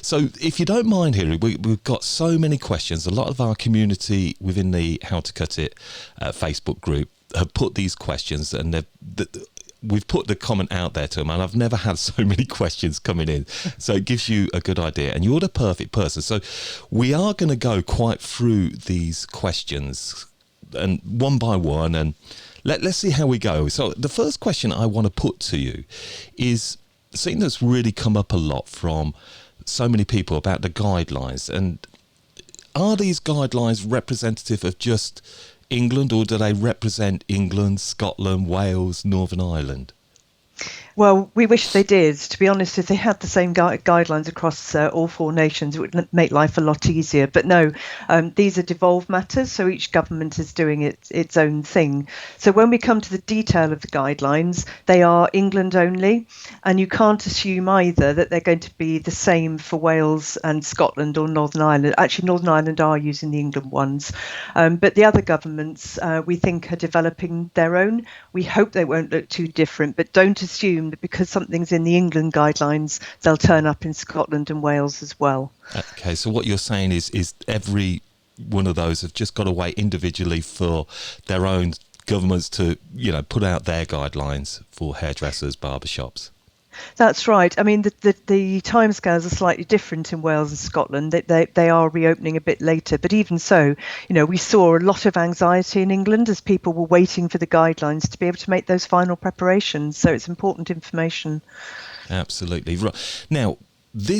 So if you don't mind, Hilary, we've got so many questions. A lot of our community within the How to Cut It Facebook group have put these questions, and we've put the comment out there to them, and I've never had so many questions coming in. So it gives you a good idea, and you're the perfect person. So we are going to go quite through these questions and one by one, and let's see how we go. So the first question I want to put to you is something that's really come up a lot from so many people about the guidelines. And are these guidelines representative of just England, or do they represent England, Scotland, Wales, Northern Ireland? Well, we wish they did. To be honest, if they had the same guidelines across all four nations, it would make life a lot easier. But no, these are devolved matters, so each government is doing its own thing. So when we come to the detail of the guidelines, they are England only, and you can't assume either that they're going to be the same for Wales and Scotland or Northern Ireland. Actually, Northern Ireland are using the England ones, but the other governments we think are developing their own. We hope they won't look too different, but don't assume that because something's in the England guidelines, they'll turn up in Scotland and Wales as well. Okay, so what you're saying is every one of those have just got to wait individually for their own governments to, put out their guidelines for hairdressers, barbershops. That's right. I mean, the timescales are slightly different in Wales and Scotland. They are reopening a bit later. But even so, we saw a lot of anxiety in England as people were waiting for the guidelines to be able to make those final preparations. So it's important information. Absolutely. Right. Now,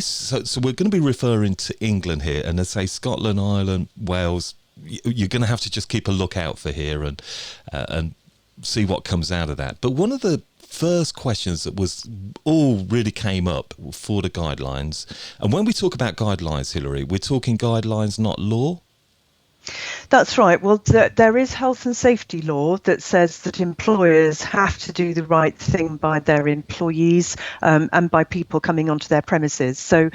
so we're going to be referring to England here, and let's say Scotland, Ireland, Wales, you're going to have to just keep a lookout for here and see what comes out of that. But one of the first questions that really came up for the guidelines, and when we talk about guidelines, Hilary, we're talking guidelines, not law. That's right. Well, there is health and safety law that says that employers have to do the right thing by their employees and by people coming onto their premises. So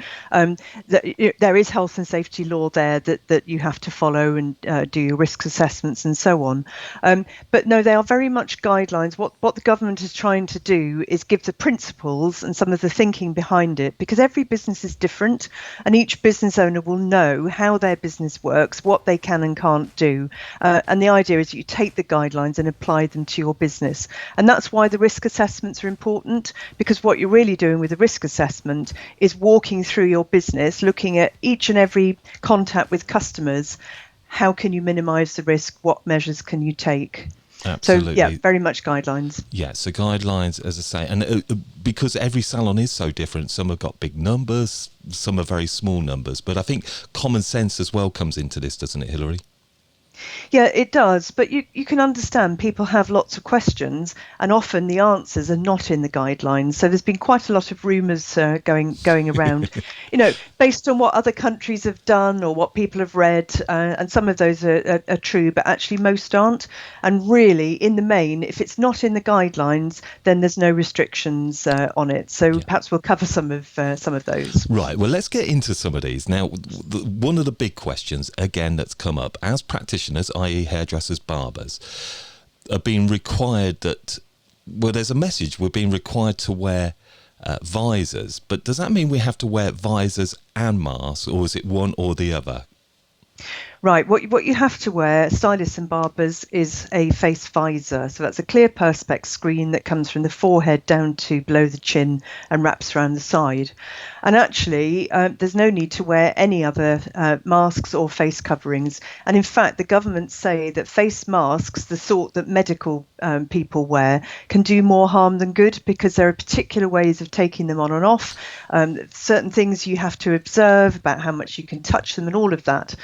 there is health and safety law there that you have to follow and do your risk assessments and so on. But no, they are very much guidelines. What the government is trying to do is give the principles and some of the thinking behind it, because every business is different and each business owner will know how their business works, what they can and can't do. And the idea is that you take the guidelines and apply them to your business. And that's why the risk assessments are important, because what you're really doing with a risk assessment is walking through your business, looking at each and every contact with customers. How can you minimize the risk? What measures can you take? Absolutely. So, yeah, very much guidelines. Yeah, so guidelines, as I say, and because every salon is so different, some have got big numbers, some are very small numbers, but I think common sense as well comes into this, doesn't it, Hilary? Yeah, it does. But you can understand people have lots of questions, and often the answers are not in the guidelines. So there's been quite a lot of rumours going around, based on what other countries have done or what people have read. And some of those are true, but actually most aren't. And really, in the main, if it's not in the guidelines, then there's no restrictions on it. So perhaps we'll cover some of those. Right. Well, let's get into some of these. Now, one of the big questions, again, that's come up as practitioners, i.e. hairdressers, barbers, are being required there's a message, we're being required to wear visors, but does that mean we have to wear visors and masks, or is it one or the other? Right, what you have to wear, stylists and barbers, is a face visor. So that's a clear perspex screen that comes from the forehead down to below the chin and wraps around the side. And actually, there's no need to wear any other masks or face coverings. And in fact, the government say that face masks, the sort that medical people wear, can do more harm than good, because there are particular ways of taking them on and off. Certain things you have to observe about how much you can touch them and all of that.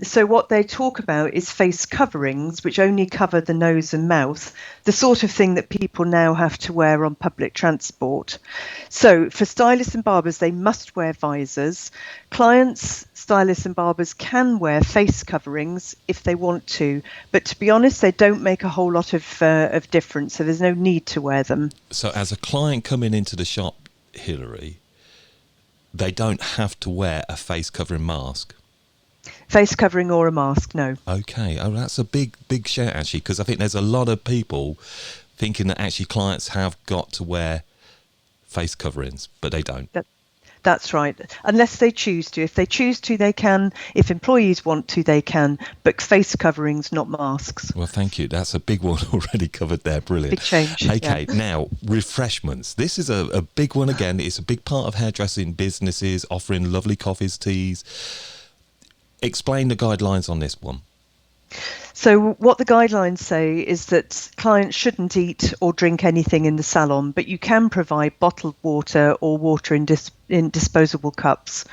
So what they talk about is face coverings, which only cover the nose and mouth, the sort of thing that people now have to wear on public transport. So for stylists and barbers, they must wear visors. Clients, stylists and barbers can wear face coverings if they want to, but to be honest, they don't make a whole lot of difference, so there's no need to wear them. So as a client coming into the shop, Hilary, they don't have to wear a face covering mask? Face covering or a mask, no. Okay, that's a big shout actually, because I think there's a lot of people thinking that actually clients have got to wear face coverings, but they don't. That's right. Unless they choose to. If they choose to, they can. If employees want to, they can. But face coverings, not masks. Well, thank you. That's a big one already covered there. Brilliant. Big change. Okay, Yeah. now refreshments. This is a big one again. It's a big part of hairdressing businesses, offering lovely coffees, teas. Explain the guidelines on this one. So what the guidelines say is that clients shouldn't eat or drink anything in the salon, but you can provide bottled water or water in disposable cups.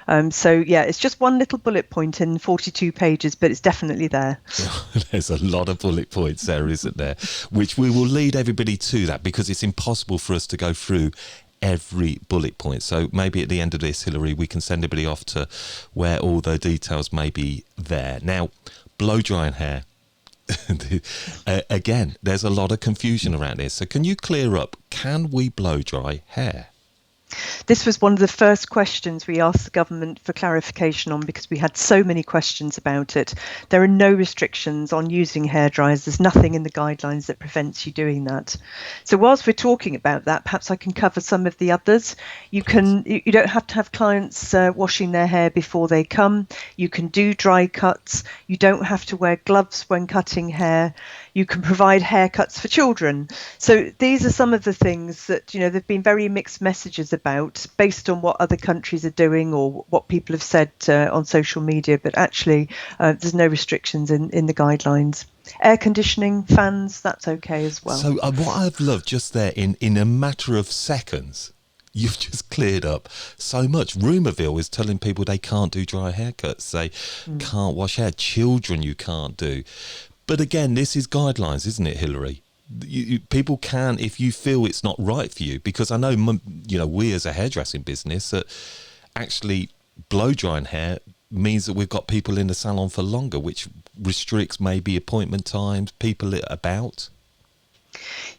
It's just one little bullet point in 42 pages, but it's definitely there. There's a lot of bullet points there, isn't there? Which we will lead everybody to that, because it's impossible for us to go through every bullet point. So maybe at the end of this, Hilary, we can send everybody off to where all the details may be there. Now, blow drying hair. Again, there's a lot of confusion around this. So can you clear up, can we blow dry hair? This was one of the first questions we asked the government for clarification on, because we had so many questions about it. There are no restrictions on using hairdryers. There's nothing in the guidelines that prevents you doing that. So whilst we're talking about that, perhaps I can cover some of the others. You don't have to have clients washing their hair before they come. You can do dry cuts. You don't have to wear gloves when cutting hair. You can provide haircuts for children. So these are some of the things that, there've been very mixed messages about based on what other countries are doing or what people have said on social media. But actually, there's no restrictions in the guidelines. Air conditioning, fans, that's okay as well. So what I've loved just there, in a matter of seconds, you've just cleared up so much. Rumourville is telling people they can't do dry haircuts. They can't wash hair. Children you can't do. But again, this is guidelines, isn't it, Hilary? People can, if you feel it's not right for you, because I know, we as a hairdressing business, that actually blow drying hair means that we've got people in the salon for longer, which restricts maybe appointment times, people about.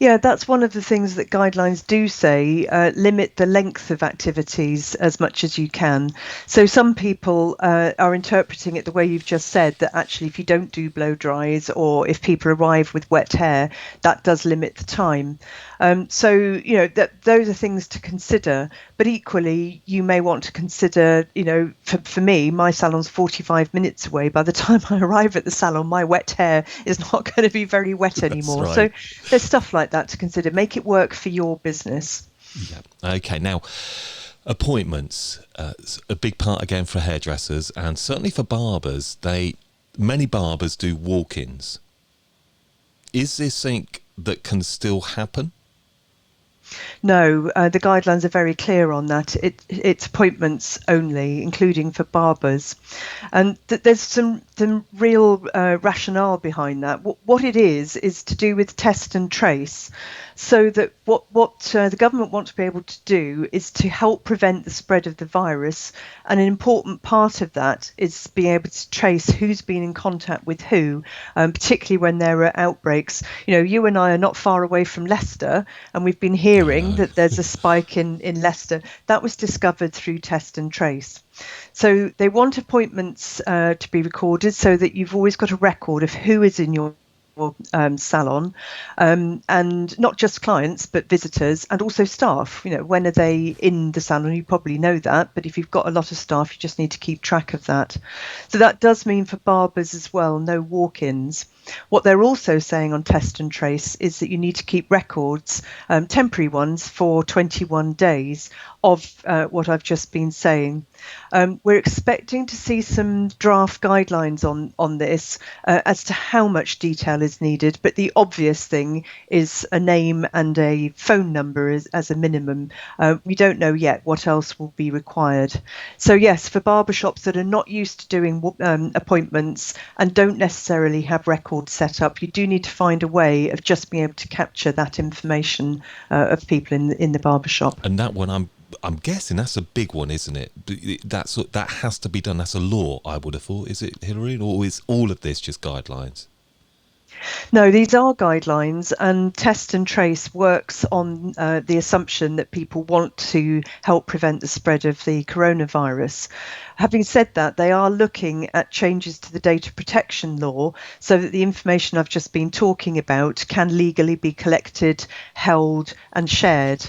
Yeah, that's one of the things that guidelines do say, limit the length of activities as much as you can. So some people are interpreting it the way you've just said, that actually if you don't do blow dries or if people arrive with wet hair, that does limit the time. Those are things to consider. But equally, you may want to consider, for me, my salon's 45 minutes away. By the time I arrive at the salon, my wet hair is not going to be very wet anymore. That's right. So there's stuff like that to consider. Make it work for your business. Yeah. Okay. Now, appointments, a big part again for hairdressers, and certainly for barbers. Many barbers do walk-ins. Is this something that can still happen? No, the guidelines are very clear on that. It's appointments only, including for barbers. And there's some real rationale behind that. What it is to do with test and trace. So that what the government want to be able to do is to help prevent the spread of the virus. And an important part of that is being able to trace who's been in contact with who, particularly when there are outbreaks. You and I are not far away from Leicester, and we've been hearing that there's a spike in Leicester. That was discovered through test and trace. So they want appointments to be recorded so that you've always got a record of who is in your salon, and not just clients but visitors and also staff. When are they in the salon? You probably know that, but if you've got a lot of staff, you just need to keep track of that. So that does mean for barbers as well, no walk-ins. What they're also saying on test and trace is that you need to keep records, temporary ones, for 21 days of what I've just been saying. We're expecting to see some draft guidelines on this as to how much detail is needed, but the obvious thing is a name and a phone number as a minimum. We don't know yet what else will be required. So yes, for barbershops that are not used to doing appointments and don't necessarily have records set up, you do need to find a way of just being able to capture that information of people in the barbershop. And that one, I'm guessing that's a big one, isn't it? That has to be done. That's a law, I would have thought. Is it, Hilary, or is all of this just guidelines? No, these are guidelines, and Test and Trace works on the assumption that people want to help prevent the spread of the coronavirus. Having said that, they are looking at changes to the data protection law so that the information I've just been talking about can legally be collected, held, and shared.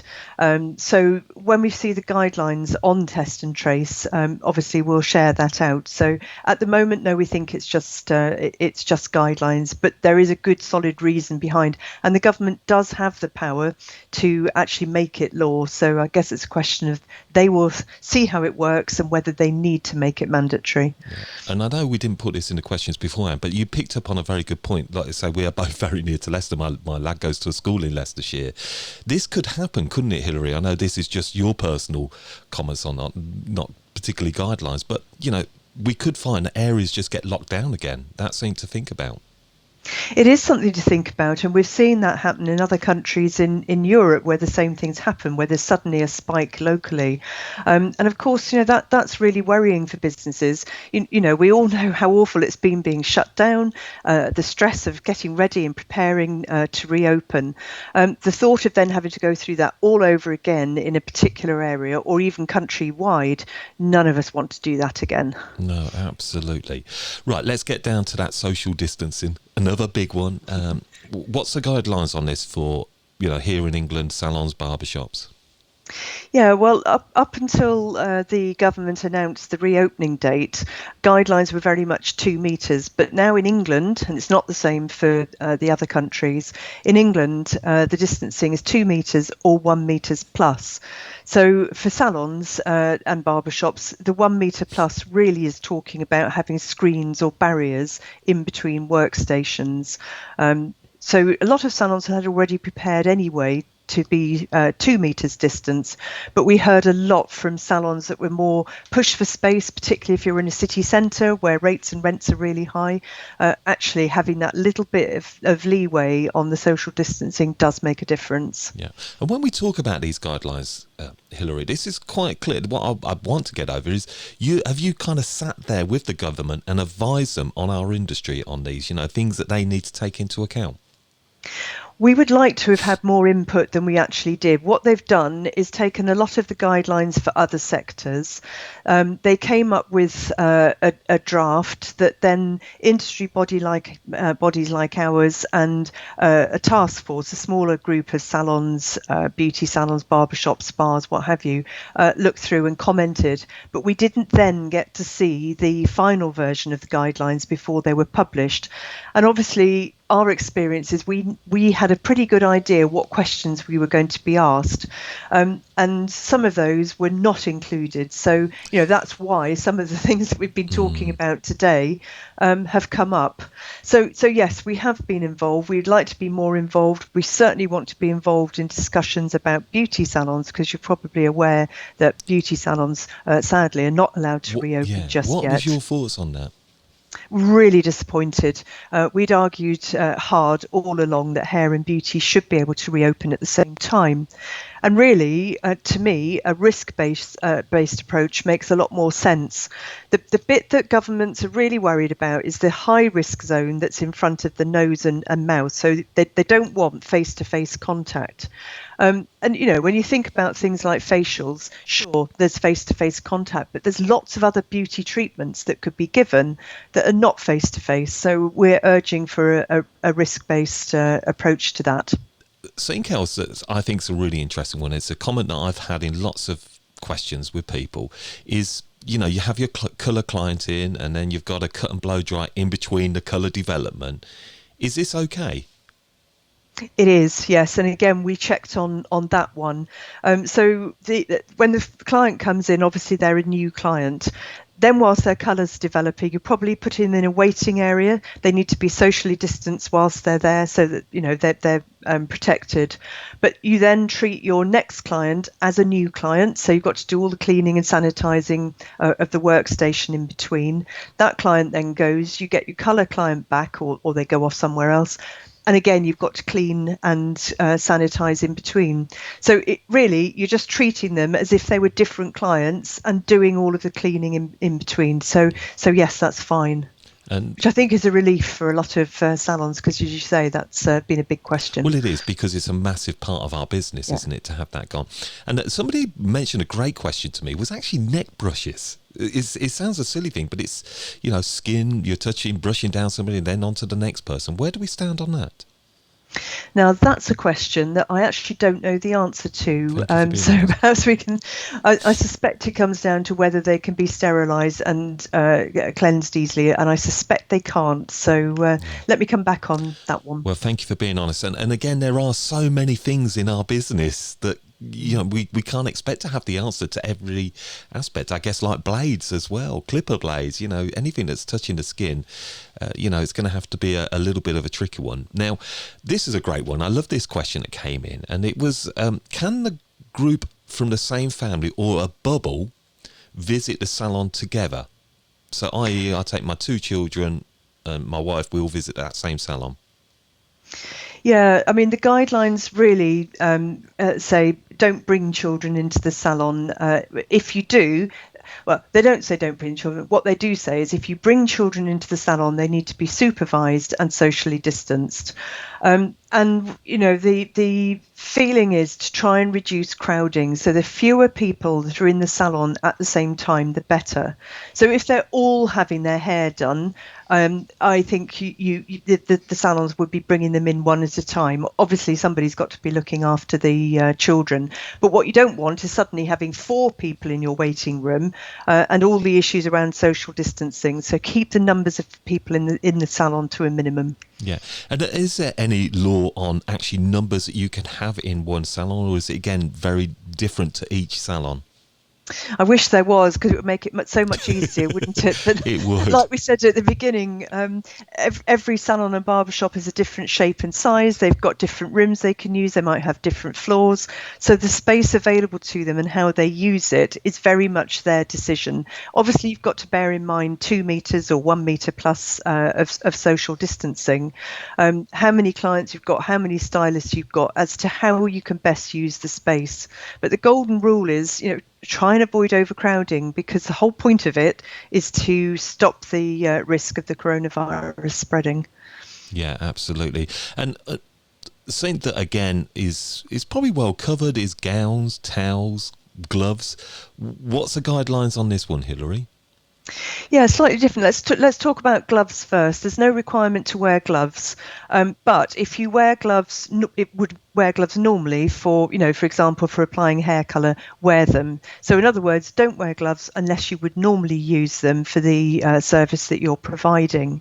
So when we see the guidelines on Test and Trace, obviously we'll share that out. So at the moment, no, we think it's just guidelines, but there is a good solid reason behind, and the government does have the power to actually make it law. So I guess it's a question of they will see how it works and whether they need to make it mandatory. Yeah. And I know we didn't put this in the questions beforehand, but you picked up on a very good point. Like I say, we are both very near to Leicester. My lad goes to a school in Leicestershire. This could happen, couldn't it, Hilary? I know this is just your personal comments on not particularly guidelines, but we could find that areas just get locked down again. That's something to think about. It is something to think about, and we've seen that happen in other countries in Europe where the same things happen, where there's suddenly a spike locally. And of course, that's really worrying for businesses. We all know how awful it's been being shut down, the stress of getting ready and preparing to reopen. The thought of then having to go through that all over again in a particular area or even countrywide, none of us want to do that again. No, absolutely. Right, let's get down to that social distancing. Another big one. What's the guidelines on this for, here in England, salons, barbershops? Yeah, well, up until the government announced the reopening date, guidelines were very much 2 metres. But now in England, and it's not the same for the other countries, in England, the distancing is 2 metres or 1 metres plus. So for salons and barbershops, the 1 metre plus really is talking about having screens or barriers in between workstations. So a lot of salons had already prepared anyway to be 2 metres distance, but we heard a lot from salons that were more push for space, particularly if you're in a city centre where rates and rents are really high. Actually having that little bit of leeway on the social distancing does make a difference. Yeah, and when we talk about these guidelines, Hilary, this is quite clear. What I want to get over is, have you kind of sat there with the government and advised them on our industry on these, things that they need to take into account? We would like to have had more input than we actually did. What they've done is taken a lot of the guidelines for other sectors. They came up with a draft that then industry bodies like ours and a task force, a smaller group of salons, beauty salons, barbershops, spas, what have you, looked through and commented. But we didn't then get to see the final version of the guidelines before they were published. And obviously, our experience is we had a pretty good idea what questions we were going to be asked, and some of those were not included. So that's why some of the things that we've been talking about today have come up. So yes, we have been involved. We'd like to be more involved. We certainly want to be involved in discussions about beauty salons, because you're probably aware that beauty salons sadly are not allowed to reopen just yet. What was your thoughts on that? Really disappointed. We'd argued hard all along that hair and beauty should be able to reopen at the same time. And really, to me, a risk-based approach makes a lot more sense. The bit that governments are really worried about is the high-risk zone that's in front of the nose and mouth. So they don't want face-to-face contact. And, when you think about things like facials, sure, there's face-to-face contact, but there's lots of other beauty treatments that could be given that are not face-to-face. So we're urging for a risk-based approach to that. Something else that I think is a really interesting one, it's a comment that I've had in lots of questions with people, is you have your colour client in, and then you've got a cut and blow dry in between the colour development. Is this okay? It is, yes. And again, we checked on that one. So when the client comes in, obviously they're a new client. Then whilst their colour's developing, you probably put in a waiting area. They need to be socially distanced whilst they're there so that they're protected. But you then treat your next client as a new client. So you've got to do all the cleaning and sanitising of the workstation in between. That client then goes, you get your colour client back, or they go off somewhere else. And again, you've got to clean and sanitize in between. So you're just treating them as if they were different clients and doing all of the cleaning in between. So yes, that's fine. And which I think is a relief for a lot of salons, because as you say, that's been a big question. well, it is, because it's a massive part of our business, isn't it, to have that gone. And somebody mentioned a great question to me, was actually neck brushes. It sounds a silly thing, but it's, skin, you're touching, brushing down somebody and then onto the next person. Where do we stand on that? Now, that's a question that I actually don't know the answer to. So honest. perhaps we can, I suspect it comes down to whether they can be sterilised and cleansed easily, and I suspect they can't. So let me come back on that one. Well, thank you for being honest. And again, there are so many things in our business that, we can't expect to have the answer to every aspect. I guess like blades as well, clipper blades, anything that's touching the skin, it's going to have to be a little bit of a tricky one. Now, this is a great one. I love this question that came in, and it was, can the group from the same family or a bubble visit the salon together? So i.e., I take my 2 children and my wife, will visit that same salon. Yeah, I mean, the guidelines really say don't bring children into the salon. If you do, well, they don't say don't bring children. What they do say is if you bring children into the salon, they need to be supervised and socially distanced. And the feeling is to try and reduce crowding. So the fewer people that are in the salon at the same time, the better. So if they're all having their hair done, I think the salons would be bringing them in one at a time. Obviously, somebody's got to be looking after the children. But what you don't want is suddenly having 4 people in your waiting room and all the issues around social distancing. So keep the numbers of people in the salon to a minimum. Yeah. And is there any law on actually numbers that you can have in one salon, or is it, again, very different to each salon? I wish there was, because it would make it so much easier, wouldn't it? But it would. Like we said at the beginning, every salon and barbershop is a different shape and size. They've got different rooms they can use. They might have different floors. So the space available to them and how they use it is very much their decision. Obviously, you've got to bear in mind 2 meters or 1 meter plus of social distancing. How many clients you've got, how many stylists you've got, as to how you can best use the space. But the golden rule is, try and avoid overcrowding, because the whole point of it is to stop the risk of the coronavirus spreading. Yeah, absolutely. And something that, again, is probably well covered is gowns, towels, gloves. What's the guidelines on this one, Hilary? Yeah, slightly different. Let's talk about gloves first. There's no requirement to wear gloves, but if you wear gloves, it would wear gloves normally for example, for applying hair colour, wear them. So in other words, don't wear gloves unless you would normally use them for the service that you're providing.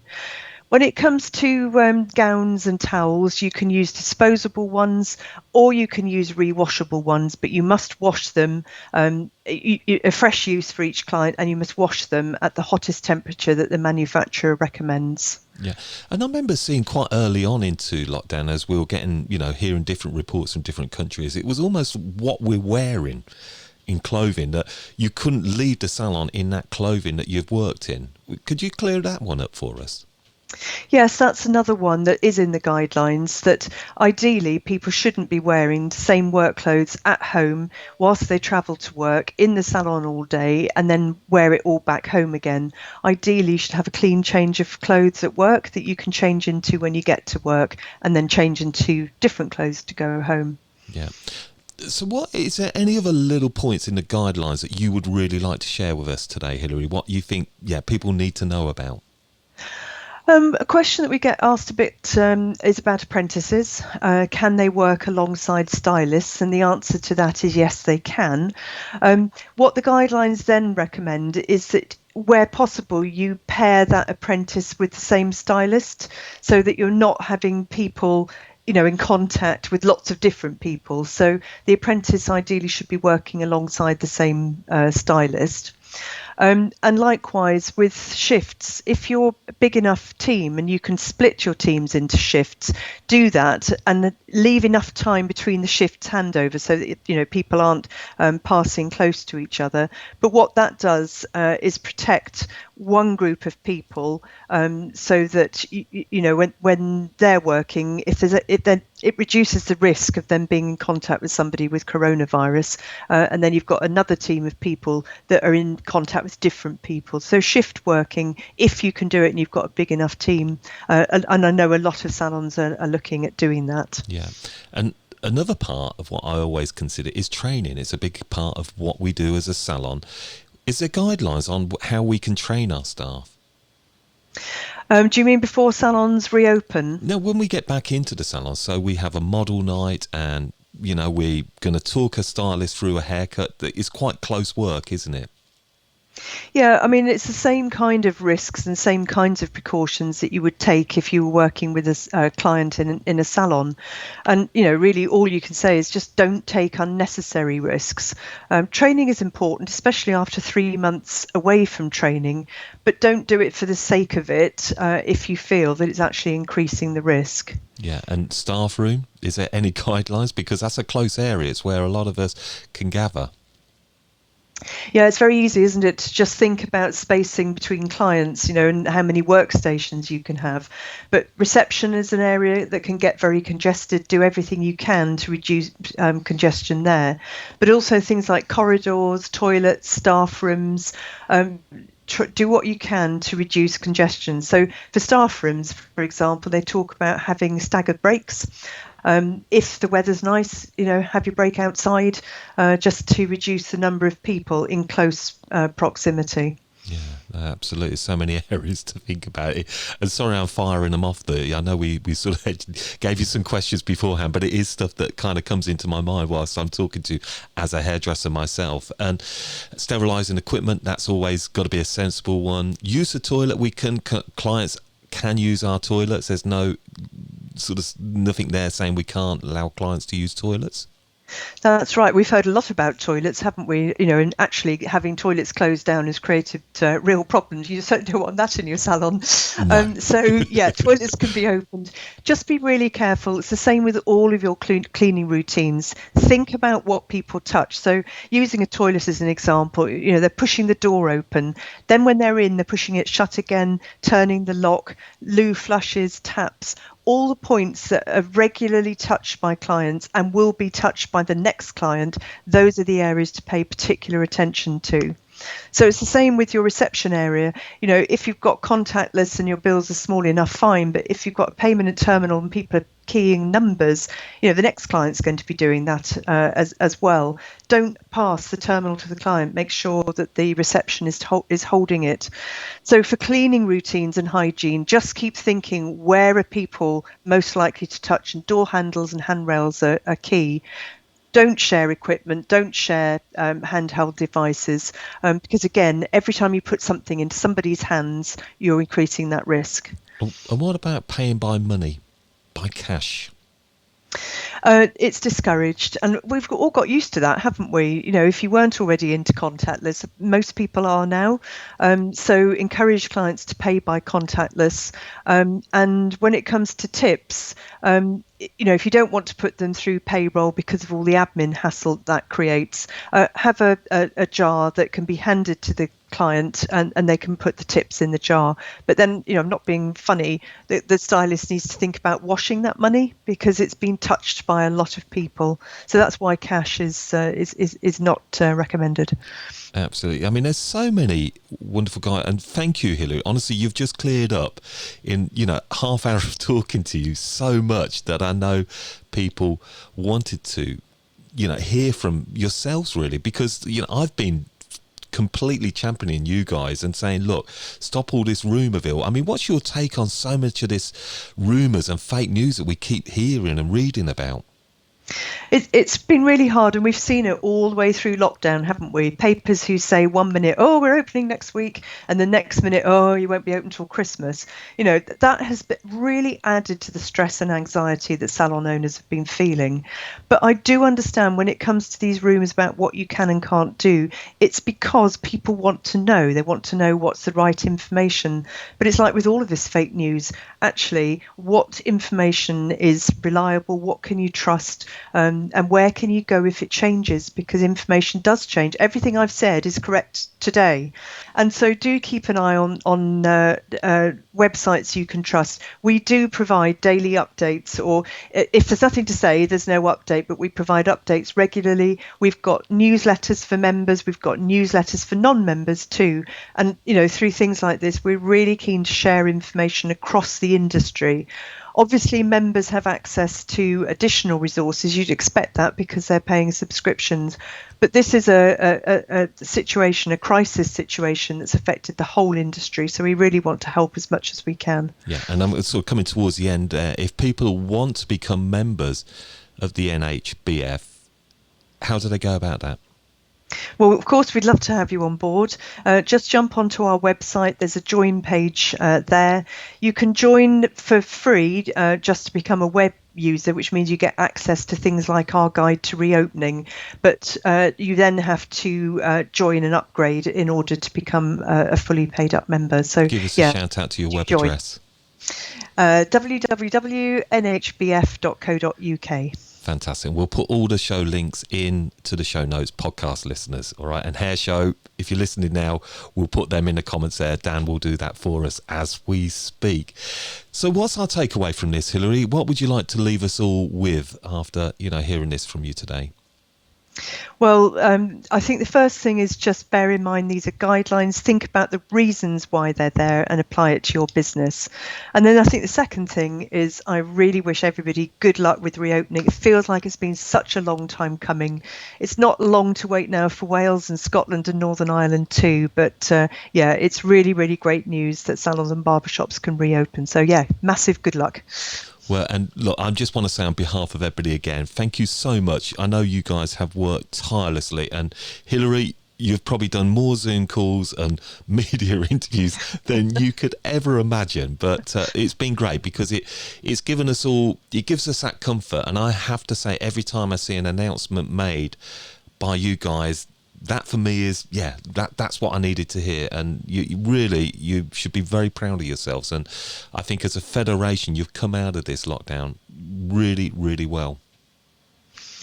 When it comes to gowns and towels, you can use disposable ones or you can use rewashable ones, but you must wash them, a fresh use for each client, and you must wash them at the hottest temperature that the manufacturer recommends. Yeah, and I remember seeing quite early on into lockdown, as we were getting, hearing different reports from different countries, it was almost what we're wearing in clothing, that you couldn't leave the salon in that clothing that you've worked in. Could you clear that one up for us? Yes, that's another one that is in the guidelines, that ideally people shouldn't be wearing the same work clothes at home whilst they travel to work, in the salon all day, and then wear it all back home again. Ideally, you should have a clean change of clothes at work that you can change into when you get to work, and then change into different clothes to go home. Yeah. So is there any other little points in the guidelines that you would really like to share with us today, Hilary? What you think, people need to know about? A question that we get asked a bit is about apprentices. Can they work alongside stylists? And the answer to that is yes, they can. What the guidelines then recommend is that where possible, you pair that apprentice with the same stylist, so that you're not having people in contact with lots of different people. So the apprentice ideally should be working alongside the same stylist. And likewise with shifts, if you're a big enough team and you can split your teams into shifts, do that and leave enough time between the shifts handover so that people aren't passing close to each other. But what that does is protect one group of people, so that when they're working, it reduces the risk of them being in contact with somebody with coronavirus, and then you've got another team of people that are in contact with different people. So shift working, if you can do it and you've got a big enough team, and I know a lot of salons are looking at doing that. Yeah. And another part of what I always consider is training. It's a big part of what we do as a salon. Is there guidelines on how we can train our staff? Do you mean before salons reopen? No, when we get back into the salon, so we have a model night and, we're going to talk a stylist through a haircut. It's quite close work, isn't it? Yeah, I mean, it's the same kind of risks and same kinds of precautions that you would take if you were working with a client in a salon. And, really all you can say is just don't take unnecessary risks. Training is important, especially after 3 months away from training, but don't do it for the sake of it if you feel that it's actually increasing the risk. Yeah, and staff room, is there any guidelines? Because that's a close area. It's where a lot of us can gather. Yeah, it's very easy, isn't it, to just think about spacing between clients, and how many workstations you can have. But reception is an area that can get very congested. Do everything you can to reduce congestion there. But also things like corridors, toilets, staff rooms. Do what you can to reduce congestion. So for staff rooms, for example, they talk about having staggered breaks. If the weather's nice, have your break outside just to reduce the number of people in close proximity. Yeah, absolutely. So many areas to think about it. And sorry, I'm firing them off there. I know we sort of gave you some questions beforehand, but it is stuff that kind of comes into my mind whilst I'm talking to as a hairdresser myself. And sterilising equipment, that's always got to be a sensible one. Use the toilet. Clients can use our toilets. There's no sort of nothing there saying we can't allow clients to use toilets. That's right. We've heard a lot about toilets, haven't we? And actually having toilets closed down has created real problems. You certainly don't want that in your salon. No. So, yeah, toilets can be opened. Just be really careful. It's the same with all of your cleaning routines. Think about what people touch. So using a toilet as an example, they're pushing the door open. Then when they're in, they're pushing it shut again, turning the lock, loo flushes, taps. All the points that are regularly touched by clients and will be touched by the next client, those are the areas to pay particular attention to. So it's the same with your reception area. If you've got contactless and your bills are small enough, fine. But if you've got a payment terminal and people are keying numbers, the next client's going to be doing that as well. Don't pass the terminal to the client. Make sure that the receptionist is holding it. So for cleaning routines and hygiene, just keep thinking, where are people most likely to touch? And door handles and handrails are key. Don't share equipment, don't share handheld devices, because again, every time you put something into somebody's hands, you're increasing that risk. And what about paying by money, by cash? It's discouraged, and we've all got used to that, haven't we? If you weren't already into contactless, most people are now. So encourage clients to pay by contactless. And when it comes to tips, if you don't want to put them through payroll because of all the admin hassle that creates, have a jar that can be handed to the client and they can put the tips in the jar. But then, I'm not being funny, the stylist needs to think about washing that money because it's been touched by a lot of people. So that's why cash is not recommended. Absolutely. I mean, there's so many wonderful guys, and thank you, Hilary. Honestly, you've just cleared up in, half hour of talking to you so much that I know people wanted to, hear from yourselves really, because, I've been completely championing you guys and saying, look, stop all this rumourville. I mean, what's your take on so much of this rumours and fake news that we keep hearing and reading about? It's been really hard, and we've seen it all the way through lockdown, haven't we? Papers who say 1 minute, oh, we're opening next week, and the next minute, oh, you won't be open till Christmas. That has really added to the stress and anxiety that salon owners have been feeling. But I do understand when it comes to these rumours about what you can and can't do, it's because people want to know. They want to know what's the right information. But it's like with all of this fake news, actually, what information is reliable? What can you trust? and where can you go if it changes, because information does change. Everything I've said is correct today, and so do keep an eye on websites you can trust. We do provide daily updates, or if there's nothing to say, there's no update, but we provide updates regularly. We've got newsletters for members, we've got newsletters for non-members too, and through things like this, we're really keen to share information across the industry. Obviously, members have access to additional resources. You'd expect that because they're paying subscriptions. But this is a situation, a crisis situation that's affected the whole industry. So we really want to help as much as we can. Yeah, and I'm sort of coming towards the end. If people want to become members of the NHBF, how do they go about that? Well, of course, we'd love to have you on board. Just jump onto our website. There's a join page there. You can join for free just to become a web user, which means you get access to things like our guide to reopening. But you then have to join and upgrade in order to become a fully paid up member. So give us a shout out to your web address. www.nhbf.co.uk. Fantastic. We'll put all the show links into the show notes, podcast listeners. All right. And Hair Show, if you're listening now, we'll put them in the comments there. Dan will do that for us as we speak. So what's our takeaway from this, Hilary? What would you like to leave us all with after, hearing this from you today? Well, I think the first thing is just bear in mind these are guidelines. Think about the reasons why they're there and apply it to your business. And then I think the second thing is I really wish everybody good luck with reopening. It feels like it's been such a long time coming. It's not long to wait now for Wales and Scotland and Northern Ireland too. But it's really, really great news that salons and barbershops can reopen. So massive good luck. Well, and look, I just want to say on behalf of everybody again, thank you so much. I know you guys have worked tirelessly, and Hilary, you've probably done more Zoom calls and media interviews than you could ever imagine. But it's been great because it's given us all, it gives us that comfort. And I have to say, every time I see an announcement made by you guys, that for me is, that's what I needed to hear. And you should be very proud of yourselves. And I think as a federation, you've come out of this lockdown really, really well.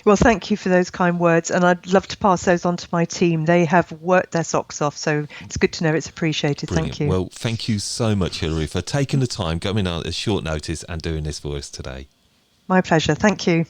Well, thank you for those kind words. And I'd love to pass those on to my team. They have worked their socks off. So it's good to know it's appreciated. Brilliant. Thank you. Well, thank you so much, Hilary, for taking the time, going out at short notice and doing this for us today. My pleasure. Thank you.